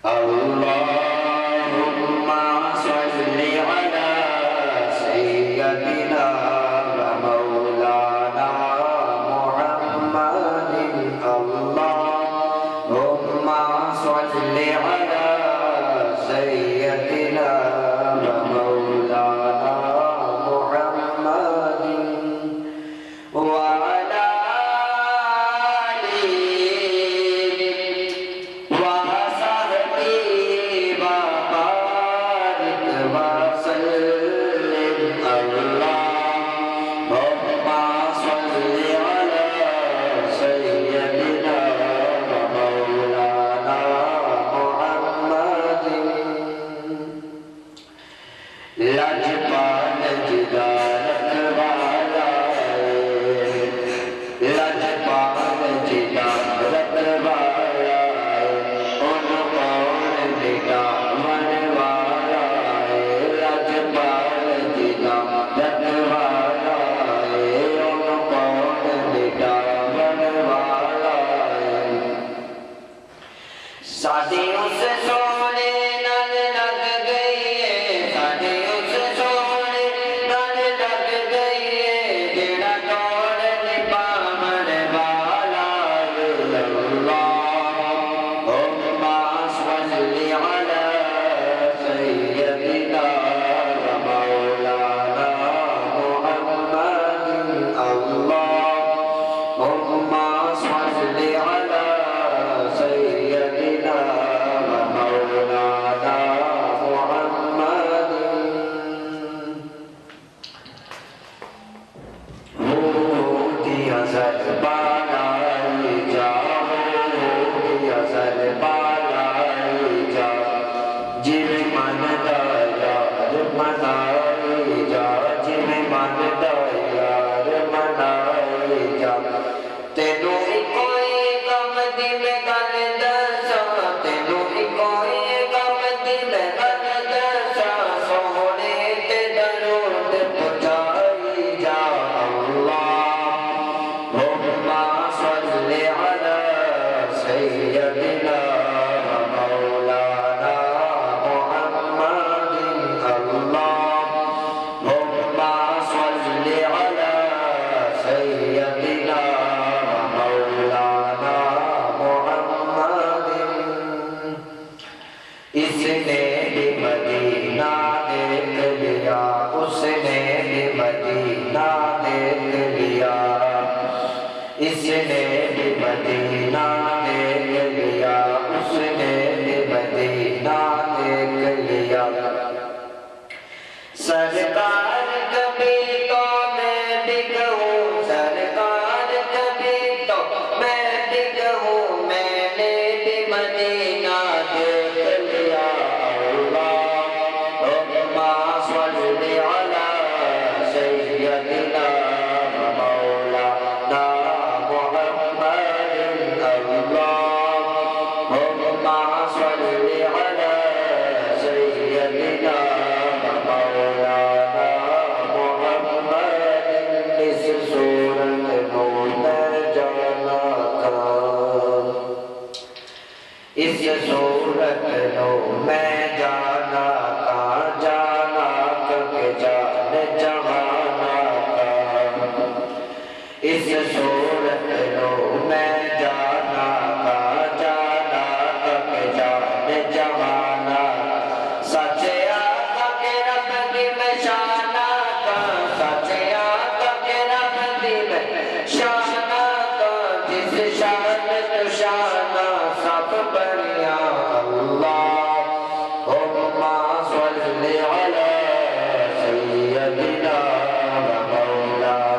Allahumma salli ala sayyidina wa maulana Muhammadin. Allahumma salli ala sayyidina wa maulana Muhammadin wa सरकार कभी तो मैं भी कहूँ, सरकार कभी तो मैं भी कहूँ, मैंने भी मदीना देख लिया। अल्लाहुम्मा सल्ली अला सय्यदिना व मौलाना मुहम्मदिन। अल्लाहुम्मा सल्ली अला सय्यदिना इस सूरत नो मैं जाना का जाना के जान जहाना का। इस सूरत नो मैं जाना का जाना के जान जहाना। सचे आका के रब की मैं शाना का, सचे आका के रब की मैं शाना का। जिस शान तो शाना सब बढ़िया। अल्लाहुम्मा सल्ली अला सय्यदिना व मौलाना